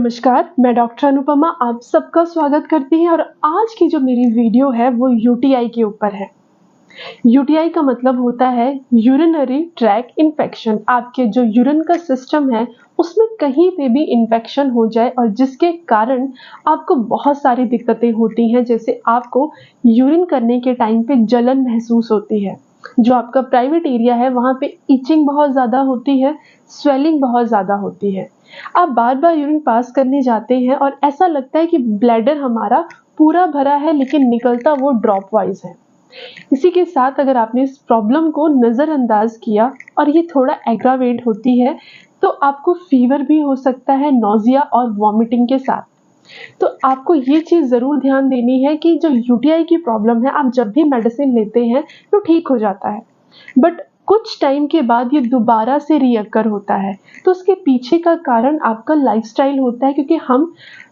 नमस्कार, मैं डॉक्टर अनुपमा आप सबका स्वागत करती हैं और आज की जो मेरी वीडियो है वो यूटीआई के ऊपर है। यूटीआई का मतलब होता है यूरिनरी ट्रैक इन्फेक्शन। आपके जो यूरिन का सिस्टम है उसमें कहीं पे भी इन्फेक्शन हो जाए और जिसके कारण आपको बहुत सारी दिक्कतें होती हैं, जैसे आपको यूरिन करने के टाइम पे जलन महसूस होती है, जो आपका प्राइवेट एरिया है वहाँ पे इचिंग बहुत ज़्यादा होती है, स्वेलिंग बहुत ज़्यादा होती है। आप बार-बार यूरिन पास करने जाते हैं और ऐसा लगता है कि ब्लैडर हमारा पूरा भरा है लेकिन निकलता वो ड्रॉप वाइज है। इसी के साथ अगर आपने इस प्रॉब्लम को नज़रअंदाज किया और ये थोड़ा एग्रावेट होती है तो आपको फीवर भी हो सकता है, नौजिया और वॉमिटिंग के साथ। तो आपको ये चीज़ ज़रूर ध्यान देनी है कि जो यूटीआई की प्रॉब्लम है, आप जब भी मेडिसिन लेते हैं तो ठीक हो जाता है, बट कुछ टाइम के बाद ये दोबारा से रीअकर होता है। तो उसके पीछे का कारण आपका लाइफस्टाइल होता है, क्योंकि हम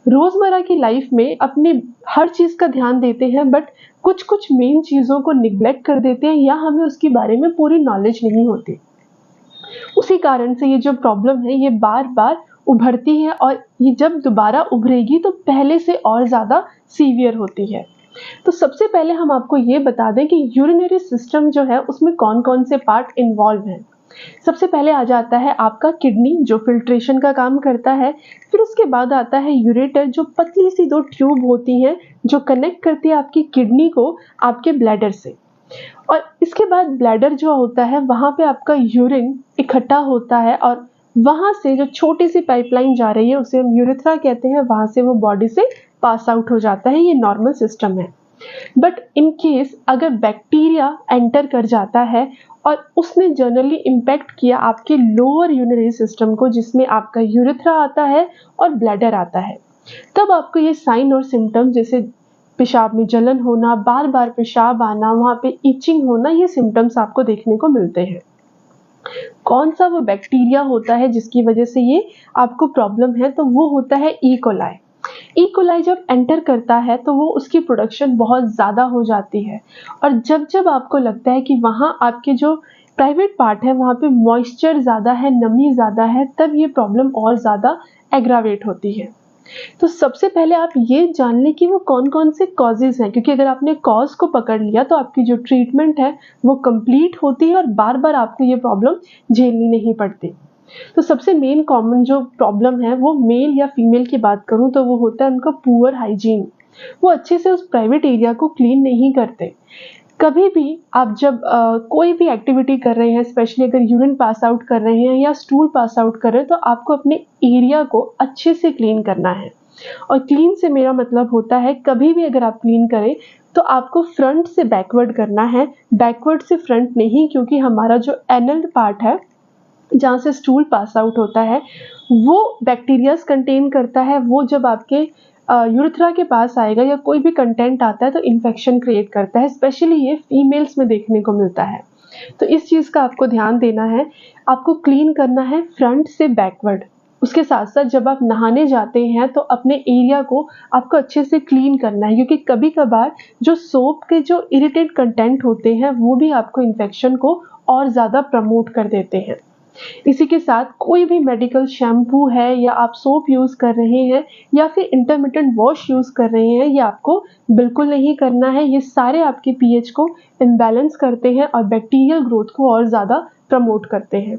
रोज़मर्रा की लाइफ में अपने हर चीज़ का ध्यान देते हैं बट कुछ-कुछ मेन चीज़ों को निग्लेक्ट कर देते हैं या हमें उसके बारे में पूरी नॉलेज नहीं होती। उसी कारण से ये जो प्रॉब्लम है ये बार-बार उभरती है और ये जब दोबारा उभरेगी तो पहले से और ज़्यादा सीवियर होती है। तो सबसे पहले हम आपको ये बता दें कि यूरिनरी सिस्टम जो है उसमें कौन-कौन से पार्ट इन्वॉल्व हैं। सबसे पहले आ जाता है आपका किडनी, जो फिल्ट्रेशन का काम करता है। फिर उसके बाद आता है यूरेटर, जो पतली सी 2 ट्यूब होती हैं जो कनेक्ट करती है आपकी किडनी को आपके ब्लैडर से। और इसके बाद ब्लैडर जो होता है वहाँ पे आपका यूरिन इकट्ठा होता है और वहाँ से जो छोटी सी पाइपलाइन जा रही है उसे हम यूरेथ्रा कहते हैं, वहाँ से वो बॉडी से पास आउट हो जाता है। ये नॉर्मल सिस्टम है। बट इन केस अगर बैक्टीरिया एंटर कर जाता है और उसने जनरली इम्पैक्ट किया आपके लोअर यूरिनरी सिस्टम को, जिसमें आपका यूरेथ्रा आता है और ब्लैडर आता है, तब आपको ये साइन और सिम्टम जैसे पेशाब में जलन होना, बार-बार पेशाब आना, वहाँ पे इचिंग होना, ये सिम्टम्स आपको देखने को मिलते हैं। कौन सा वो बैक्टीरिया होता है जिसकी वजह से ये आपको प्रॉब्लम है, तो वो होता है ई कोलाई। ई कोलाई जब एंटर करता है तो वो उसकी प्रोडक्शन बहुत ज़्यादा हो जाती है और जब-जब आपको लगता है कि वहाँ आपके जो प्राइवेट पार्ट है वहाँ पे मॉइस्चर ज़्यादा है, नमी ज़्यादा है, तब ये प्रॉब्लम और ज़्यादा एग्रावेट होती है। तो सबसे पहले आप ये जान लें कि वो कौन-कौन से कॉजेज़ हैं, क्योंकि अगर आपने कॉज़ को पकड़ लिया तो आपकी जो ट्रीटमेंट है वो कंप्लीट होती है और बार-बार आपको ये प्रॉब्लम झेलनी नहीं पड़ती। तो सबसे मेन कॉमन जो प्रॉब्लम है वो मेल या फीमेल की बात करूँ तो वो होता है उनका पुअर हाइजीन। वो अच्छे से उस प्राइवेट एरिया को क्लीन नहीं करते। कभी भी आप जब कोई भी एक्टिविटी कर रहे हैं, स्पेशली अगर यूरिन पास आउट कर रहे हैं या स्टूल पास आउट कर रहे हैं, तो आपको अपने एरिया को अच्छे से क्लीन करना है। और क्लीन से मेरा मतलब होता है कभी भी अगर आप क्लीन करें तो आपको फ्रंट से बैकवर्ड करना है, बैकवर्ड से फ्रंट नहीं, क्योंकि हमारा जो एनल पार्ट है जहाँ से स्टूल पास आउट होता है वो बैक्टीरियाज कंटेन करता है। वो जब आपके यूरेथ्रा के पास आएगा या कोई भी कंटेंट आता है तो इन्फेक्शन क्रिएट करता है। स्पेशली ये फीमेल्स में देखने को मिलता है। तो इस चीज़ का आपको ध्यान देना है। आपको क्लीन करना है फ्रंट से बैकवर्ड। उसके साथ-साथ जब आप नहाने जाते हैं तो अपने एरिया को आपको अच्छे से क्लीन करना है, क्योंकि कभी-कभार जो सोप के जो इरिटेट कंटेंट होते हैं वो भी आपको इन्फेक्शन को और ज़्यादा प्रमोट कर देते हैं। इसी के साथ कोई भी मेडिकल शैम्पू है या आप सोप यूज़ कर रहे हैं या फिर इंटरमिटेंट वॉश यूज़ कर रहे हैं, ये आपको बिल्कुल नहीं करना है। ये सारे आपके पीएच को इम्बैलेंस करते हैं और बैक्टीरियल ग्रोथ को और ज़्यादा प्रमोट करते हैं।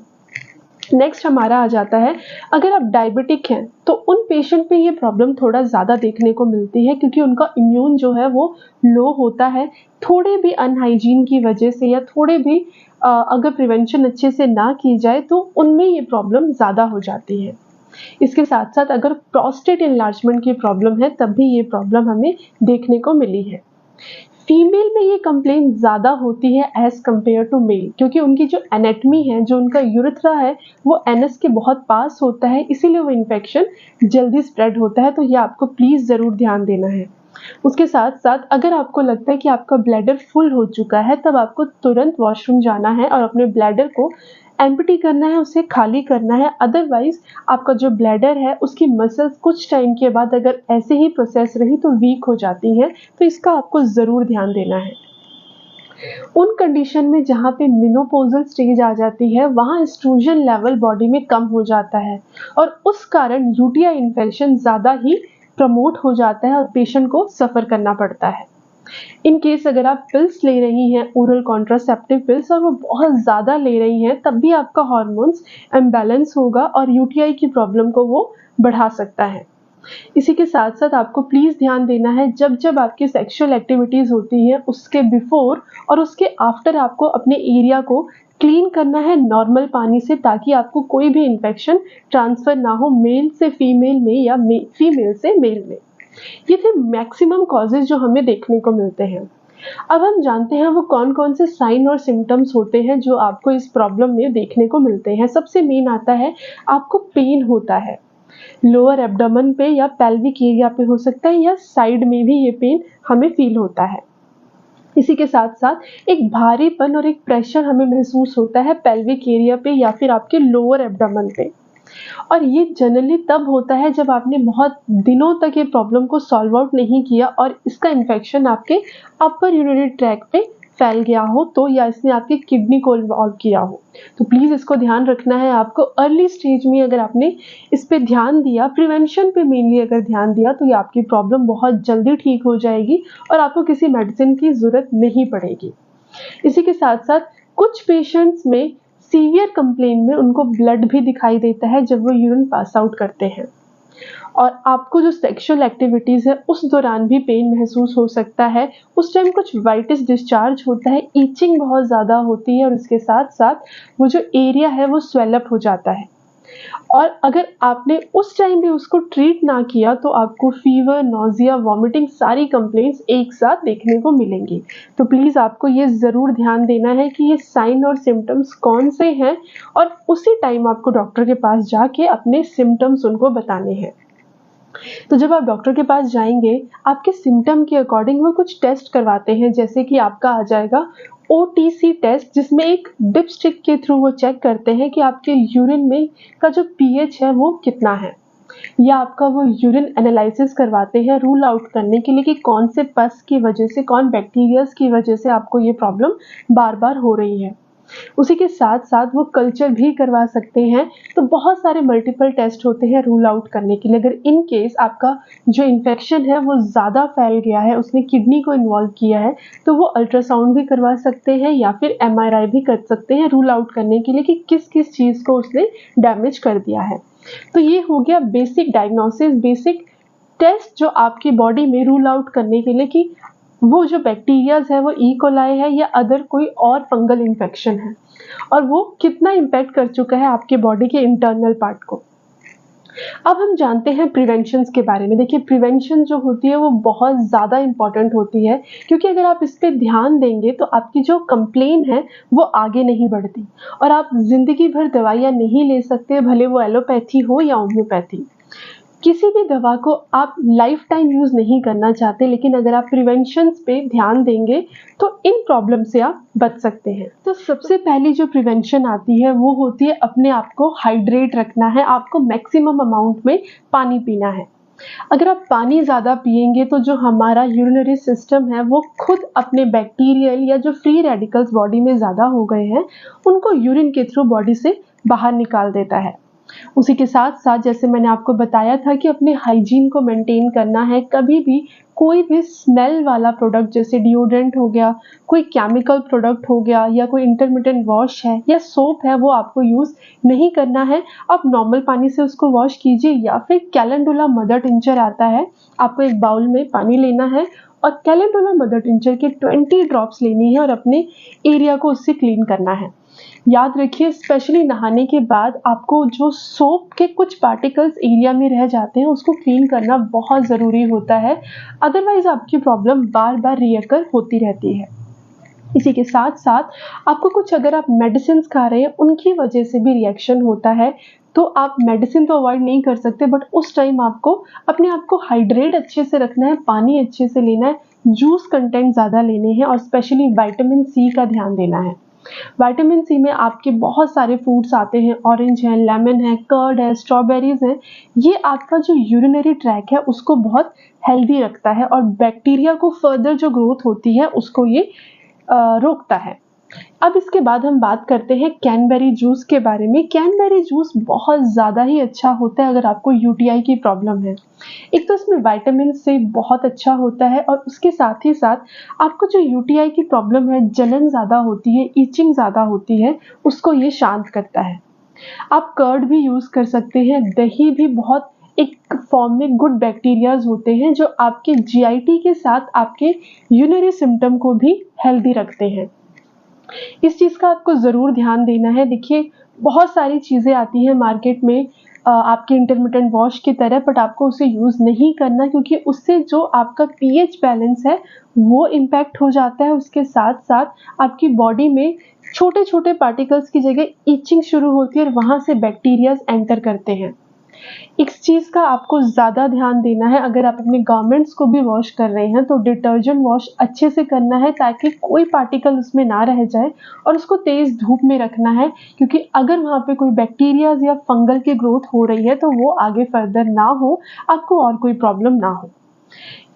नेक्स्ट हमारा आ जाता है, अगर आप डायबिटिक हैं तो उन पेशेंट में ये प्रॉब्लम थोड़ा ज़्यादा देखने को मिलती है, क्योंकि उनका इम्यून जो है वो लो होता है। थोड़े भी अनहाइजीन की वजह से या थोड़े भी अगर प्रिवेंशन अच्छे से ना की जाए तो उनमें ये प्रॉब्लम ज़्यादा हो जाती है। इसके साथ-साथ अगर प्रोस्टेट एनलार्जमेंट की प्रॉब्लम है तब भी ये प्रॉब्लम हमें देखने को मिली है। फीमेल में ये कंप्लेंट ज़्यादा होती है एज़ कम्पेयर टू मेल, क्योंकि उनकी जो एनाटॉमी है, जो उनका यूरेथ्रा है, वो एनस के बहुत पास होता है, इसीलिए वो इन्फेक्शन जल्दी स्प्रेड होता है। तो ये आपको प्लीज़ ज़रूर ध्यान देना है। उसके साथ-साथ अगर आपको लगता है कि आपका ब्लैडर फुल हो चुका है, तब आपको तुरंत वॉशरूम जाना है और अपने ब्लैडर को एम्प्टी करना है, उसे खाली करना है। अदरवाइज़ आपका जो ब्लैडर है उसकी मसल्स कुछ टाइम के बाद अगर ऐसे ही प्रोसेस रही तो वीक हो जाती हैं, तो इसका आपको ज़रूर ध्यान देना है। उन कंडीशन में जहाँ पे मेनोपॉज़ल स्टेज आ जाती है, वहाँ एस्ट्रोजन लेवल बॉडी में कम हो जाता है और उस कारण यूटीआई इन्फेक्शन ज़्यादा ही प्रमोट हो जाता है और पेशेंट को सफ़र करना पड़ता है। इन केस अगर आप पिल्स ले रही हैं, ओरल कॉन्ट्रासेप्टिव पिल्स, और वो बहुत ज़्यादा ले रही हैं, तब भी आपका हार्मोन्स इम्बैलेंस होगा और यूटीआई की प्रॉब्लम को वो बढ़ा सकता है। इसी के साथ साथ आपको प्लीज़ ध्यान देना है, जब जब आपकी सेक्सुअल एक्टिविटीज़ होती हैं, उसके बिफोर और उसके आफ्टर आपको अपने एरिया को क्लीन करना है नॉर्मल पानी से, ताकि आपको कोई भी इन्फेक्शन ट्रांसफ़र ना हो मेल से फीमेल में या फीमेल से मेल में। ये थे मैक्सिमम कॉजेज़ जो हमें देखने को मिलते हैं। अब हम जानते हैं वो कौन-कौन से साइन और सिम्पटम्स होते हैं जो आपको इस प्रॉब्लम में देखने को मिलते हैं। सबसे मेन आता है, आपको पेन होता है। लोअर एब्डोमेन पे या पेल्विक एरिया पे हो सकता है, या साइड में भी ये पेन हमें फील होता है। इसी के साथ-साथ एक भारीपन और एक प्रेशर हमें महसूस होता है पेल्विक एरिया पे या फिर आपके लोअर एब्डोमेन पे। और ये जनरली तब होता है जब आपने बहुत दिनों तक ये प्रॉब्लम को सॉल्व आउट नहीं किया और इसका इन्फेक्शन आपके अपर यूरिनरी ट्रैक्ट पे फैल गया हो तो, या इसने आपकी किडनी को इन्वॉल्व किया हो। तो प्लीज़ इसको ध्यान रखना है आपको। अर्ली स्टेज में अगर आपने इस पे ध्यान दिया, प्रिवेंशन पे मेनली अगर ध्यान दिया, तो ये आपकी प्रॉब्लम बहुत जल्दी ठीक हो जाएगी और आपको किसी मेडिसिन की ज़रूरत नहीं पड़ेगी। इसी के साथ-साथ कुछ पेशेंट्स में सीवियर कंप्लेन में उनको ब्लड भी दिखाई देता है जब वो यूरिन पास आउट करते हैं, और आपको जो सेक्सुअल एक्टिविटीज़ है उस दौरान भी पेन महसूस हो सकता है। उस टाइम कुछ वाइटिस डिस्चार्ज होता है, ईचिंग बहुत ज़्यादा होती है और इसके साथ-साथ वो जो एरिया है वो स्वेल अप हो जाता है। और अगर आपने उस टाइम भी उसको ट्रीट ना किया तो आपको फीवर, नोज़िया, वॉमिटिंग सारी कंप्लेंट्स एक साथ देखने को मिलेंगी। तो प्लीज़ आपको ये ज़रूर ध्यान देना है कि ये साइन और सिम्पटम्स कौन से हैं और उसी टाइम आपको डॉक्टर के पास जाके अपने सिम्पटम्स उनको बताने हैं। तो जब आप डॉक्टर के पास जाएँगे, आपके सिम्पटम के अकॉर्डिंग वो कुछ टेस्ट करवाते हैं, जैसे कि आपका आ जाएगा ओटीसी टेस्ट, जिसमें एक डिपस्टिक के थ्रू वो चेक करते हैं कि आपके यूरिन में का जो पीएच है वो कितना है, या आपका वो यूरिन एनालिसिस करवाते हैं रूल आउट करने के लिए कि कौन से पस की वजह से, कौन बैक्टीरियाज की वजह से आपको ये प्रॉब्लम बार-बार हो रही है। उसी के साथ-साथ वो कल्चर भी करवा सकते हैं। तो बहुत सारे मल्टीपल टेस्ट होते हैं रूल आउट करने के लिए। अगर इन केस आपका जो इन्फेक्शन है वो ज़्यादा फैल गया है, उसने किडनी को इन्वॉल्व किया है, तो वो अल्ट्रासाउंड भी करवा सकते हैं या फिर एमआरआई भी कर सकते हैं रूल आउट करने के लिए कि किस-किस चीज़ को उसने डैमेज कर दिया है। तो ये हो गया बेसिक डायग्नोसिस, बेसिक टेस्ट जो आपकी बॉडी में रूल आउट करने के लिए कि वो जो बैक्टीरियाज है वो ई कोलाई है या अदर कोई और फंगल इन्फेक्शन है, और वो कितना इम्पैक्ट कर चुका है आपके बॉडी के इंटरनल पार्ट को। अब हम जानते हैं प्रिवेंशंस के बारे में। देखिए, प्रिवेंशन जो होती है वो बहुत ज़्यादा इम्पॉर्टेंट होती है, क्योंकि अगर आप इस पे ध्यान देंगे तो आपकी जो कंप्लेन है वो आगे नहीं बढ़ती और आप ज़िंदगी भर दवाइयाँ नहीं ले सकते, भले वो एलोपैथी हो या होम्योपैथी। किसी भी दवा को आप लाइफ टाइम यूज़ नहीं करना चाहते, लेकिन अगर आप प्रिवेंशंस पे ध्यान देंगे तो इन प्रॉब्लम से आप बच सकते हैं। तो सबसे पहली जो प्रिवेंशन आती है वो होती है अपने आप को हाइड्रेट रखना है, आपको मैक्सिमम अमाउंट में पानी पीना है। अगर आप पानी ज़्यादा पिएंगे तो जो हमारा यूरिनरी सिस्टम है वो खुद अपने बैक्टीरियल या जो फ्री रेडिकल्स बॉडी में ज़्यादा हो गए हैं उनको यूरिन के थ्रू बॉडी से बाहर निकाल देता है। उसी के साथ-साथ जैसे मैंने आपको बताया था कि अपने हाइजीन को मेंटेन करना है, कभी भी कोई भी स्मेल वाला प्रोडक्ट जैसे डिओड्रेंट हो गया, कोई केमिकल प्रोडक्ट हो गया या कोई इंटरमिटेंट वॉश है या सोप है, वो आपको यूज़ नहीं करना है। आप नॉर्मल पानी से उसको वॉश कीजिए या फिर कैलेंडुला मदर टिंचर आता है, आपको एक बाउल में पानी लेना है और कैलेंडुला मदर टिंचर के 20 ड्रॉप्स लेनी है और अपने एरिया को उससे क्लीन करना है। याद रखिए, स्पेशली नहाने के बाद आपको जो सोप के कुछ पार्टिकल्स एरिया में रह जाते हैं उसको क्लीन करना बहुत ज़रूरी होता है, अदरवाइज़ आपकी प्रॉब्लम बार-बार रीअकर होती रहती है। इसी के साथ-साथ आपको कुछ, अगर आप मेडिसिन्स खा रहे हैं उनकी वजह से भी रिएक्शन होता है, तो आप मेडिसिन तो अवॉइड नहीं कर सकते, बट उस टाइम आपको अपने आप को हाइड्रेट अच्छे से रखना है, पानी अच्छे से लेना है, जूस कंटेंट ज़्यादा लेने हैं और स्पेशली विटामिन सी का ध्यान देना है। विटामिन सी में आपके बहुत सारे फ्रूट्स आते हैं, ऑरेंज है, लेमन है, कर्ड है, स्ट्रॉबेरीज है। ये आपका जो यूरिनरी ट्रैक है उसको बहुत हेल्दी रखता है और बैक्टीरिया को फर्दर जो ग्रोथ होती है उसको ये रोकता है। अब इसके बाद हम बात करते हैं कैनबेरी जूस के बारे में। कैनबेरी जूस बहुत ज़्यादा ही अच्छा होता है अगर आपको यूटीआई की प्रॉब्लम है। एक तो इसमें विटामिन से बहुत अच्छा होता है और उसके साथ ही साथ आपको जो यूटीआई की प्रॉब्लम है, जलन ज़्यादा होती है, इचिंग ज़्यादा होती है, उसको ये शांत करता है। आप कर्ड भी यूज़ कर सकते हैं। दही भी बहुत एक फॉर्म में गुड बैक्टीरियाज होते हैं जो आपके जीआईटी के साथ आपके यूरिनरी सिम्पटम को भी हेल्दी रखते हैं। इस चीज़ का आपको ज़रूर ध्यान देना है। देखिए, बहुत सारी चीज़ें आती हैं मार्केट में आपके इंटरमिटेंट वॉश की तरह, बट आपको उसे यूज़ नहीं करना क्योंकि उससे जो आपका पीएच बैलेंस है वो इम्पैक्ट हो जाता है। उसके साथ-साथ आपकी बॉडी में छोटे-छोटे पार्टिकल्स की जगह इचिंग शुरू होती है और वहाँ से बैक्टीरियाज़ एंटर करते हैं। इस चीज़ का आपको ज़्यादा ध्यान देना है। अगर आप अपने गारमेंट्स को भी वॉश कर रहे हैं तो डिटर्जेंट वॉश अच्छे से करना है ताकि कोई पार्टिकल उसमें ना रह जाए और उसको तेज़ धूप में रखना है, क्योंकि अगर वहाँ पे कोई बैक्टीरियाज या फंगल की ग्रोथ हो रही है तो वो आगे फर्दर ना हो, आपको और कोई प्रॉब्लम ना हो।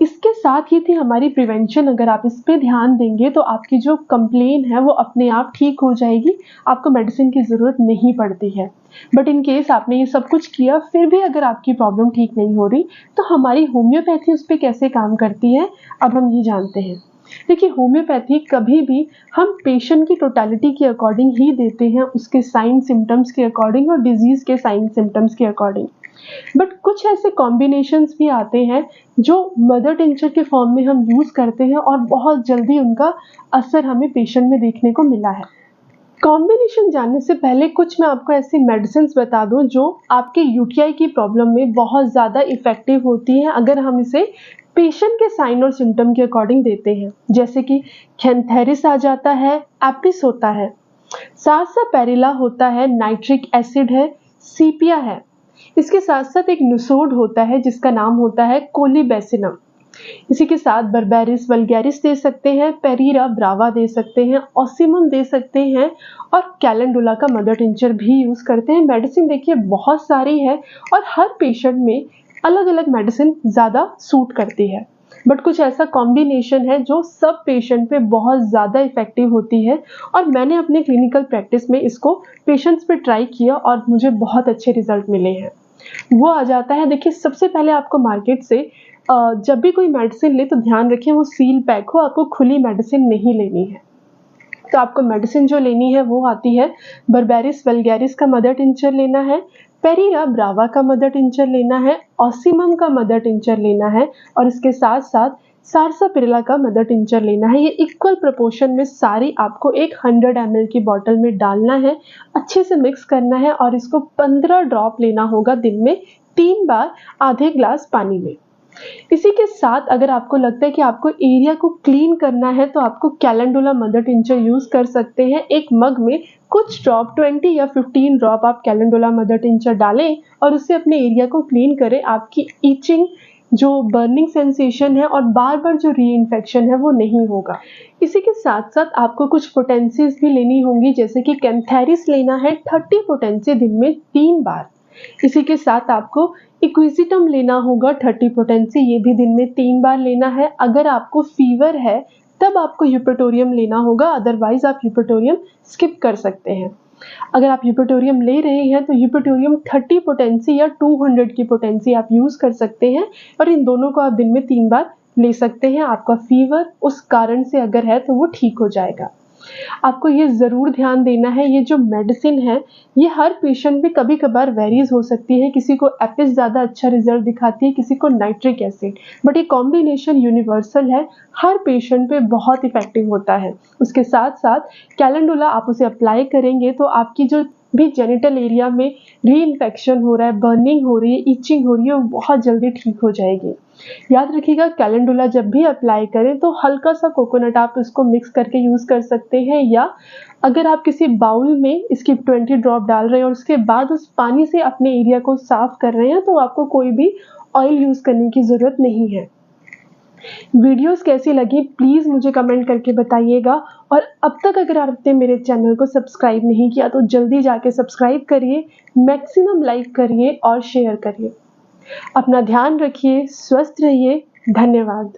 इसके साथ ही थी हमारी प्रिवेंशन। अगर आप इस पे ध्यान देंगे तो आपकी जो कंप्लेन है वो अपने आप ठीक हो जाएगी, आपको मेडिसिन की ज़रूरत नहीं पड़ती है। बट इन केस आपने ये सब कुछ किया फिर भी अगर आपकी प्रॉब्लम ठीक नहीं हो रही तो हमारी होम्योपैथी उस पे कैसे काम करती है, अब हम ये जानते हैं। देखिए, होम्योपैथी कभी भी हम पेशेंट की टोटलिटी के अकॉर्डिंग ही देते हैं, उसके साइन सिम्टम्स के अकॉर्डिंग और डिजीज़ के साइन सिम्टम्स के अकॉर्डिंग। बट कुछ ऐसे कॉम्बिनेशंस भी आते हैं जो मदर टिंचर के फॉर्म में हम यूज़ करते हैं और बहुत जल्दी उनका असर हमें पेशेंट में देखने को मिला है। कॉम्बिनेशन जानने से पहले कुछ मैं आपको ऐसी मेडिसिन्स बता दूं जो आपके यूटीआई की प्रॉब्लम में बहुत ज़्यादा इफ़ेक्टिव होती हैं अगर हम इसे पेशेंट के साइन और सिम्टम के अकॉर्डिंग देते हैं। जैसे कि कैंथेरिस आ जाता है, एपिस होता है, सारसापेरिला होता है, नाइट्रिक एसिड है, सीपिया है। इसके साथ साथ एक नुसोड होता है जिसका नाम होता है कोलिबेसिनम। इसी के साथ बर्बेरिस वल्गैरिस दे सकते हैं, पेरीरा ब्रावा दे सकते हैं, ऑसिमम दे सकते हैं और कैलेंडुला का मदर टिंचर भी यूज़ करते हैं। मेडिसिन देखिए बहुत सारी है और हर पेशेंट में अलग अलग मेडिसिन ज़्यादा सूट करती है, बट कुछ ऐसा कॉम्बिनेशन है जो सब पेशेंट पे बहुत ज़्यादा इफ़ेक्टिव होती है और मैंने अपने क्लिनिकल प्रैक्टिस में इसको पेशेंट्स पे ट्राई किया और मुझे बहुत अच्छे रिजल्ट मिले हैं। वो आ जाता है, देखिए सबसे पहले आपको मार्केट से जब भी कोई मेडिसिन ले तो ध्यान रखें वो सील पैक हो, आपको खुली मेडिसिन नहीं लेनी है। तो आपको मेडिसिन जो लेनी है वो आती है, बर्बेरिस वल्गैरिस का मदर टिंचर लेना है, पेरीरा ब्रावा का मदर टिंचर लेना है, ऑसिमम का मदर टिंचर लेना है और इसके साथ साथ सारसापिरिला का मदर टिंचर लेना है। ये इक्वल प्रोपोर्शन में सारी आपको एक 100 ml की बॉटल में डालना है, अच्छे से मिक्स करना है और इसको 15 ड्रॉप लेना होगा दिन में 3 बार आधे ग्लास पानी में। इसी के साथ अगर आपको लगता है कि आपको एरिया को क्लीन करना है तो आपको कैलेंडुला मदर टिंचर यूज़ कर सकते हैं। एक मग में कुछ ड्रॉप 20 या 15 ड्रॉप आप कैलेंडुला मदर टिंचर डालें और उससे अपने एरिया को क्लीन करें। आपकी इचिंग, जो बर्निंग सेंसेशन है और बार बार जो री इन्फेक्शन है वो नहीं होगा। इसी के साथ साथ आपको कुछ पोटेंसीज भी लेनी होंगी, जैसे कि कैंथेरिस लेना है 30 पोटेंसी दिन में 3 बार। इसी के साथ आपको इक्विजिटम लेना होगा 30 पोटेंसी, ये भी दिन में 3 बार लेना है। अगर आपको फीवर है तब आपको यूपेटोरियम लेना होगा, अदरवाइज आप यूपेटोरियम स्किप कर सकते हैं। अगर आप यूपेटोरियम ले रहे हैं तो यूपेटोरियम 30 पोटेंसी या 200 की पोटेंसी आप यूज़ कर सकते हैं और इन दोनों को आप दिन में 3 बार ले सकते हैं। आपका फीवर उस कारण से अगर है तो वो ठीक हो जाएगा। आपको ये ज़रूर ध्यान देना है, ये जो मेडिसिन है ये हर पेशेंट में कभी कभार वेरीज हो सकती है। किसी को एपिस ज़्यादा अच्छा रिजल्ट दिखाती है, किसी को नाइट्रिक एसिड, बट ये कॉम्बिनेशन यूनिवर्सल है, हर पेशेंट पे बहुत इफेक्टिव होता है। उसके साथ साथ कैलेंडुला आप उसे अप्लाई करेंगे तो आपकी जो भी जेनिटल एरिया में री इन्फेक्शन हो रहा है, बर्निंग हो रही है, इचिंग हो रही है, वो बहुत जल्दी ठीक हो जाएगी। याद रखिएगा, कैलेंडुला जब भी अप्लाई करें तो हल्का सा कोकोनट आप इसको मिक्स करके यूज़ कर सकते हैं, या अगर आप किसी बाउल में इसकी 20 ड्रॉप डाल रहे हैं और उसके बाद उस पानी से अपने एरिया को साफ कर रहे हैं तो आपको कोई भी ऑयल यूज़ करने की ज़रूरत नहीं है। वीडियोस कैसी लगी प्लीज़ मुझे कमेंट करके बताइएगा और अब तक अगर आपने मेरे चैनल को सब्सक्राइब नहीं किया तो जल्दी जाके सब्सक्राइब करिए, मैक्सिमम लाइक करिए और शेयर करिए। अपना ध्यान रखिए, स्वस्थ रहिए। धन्यवाद।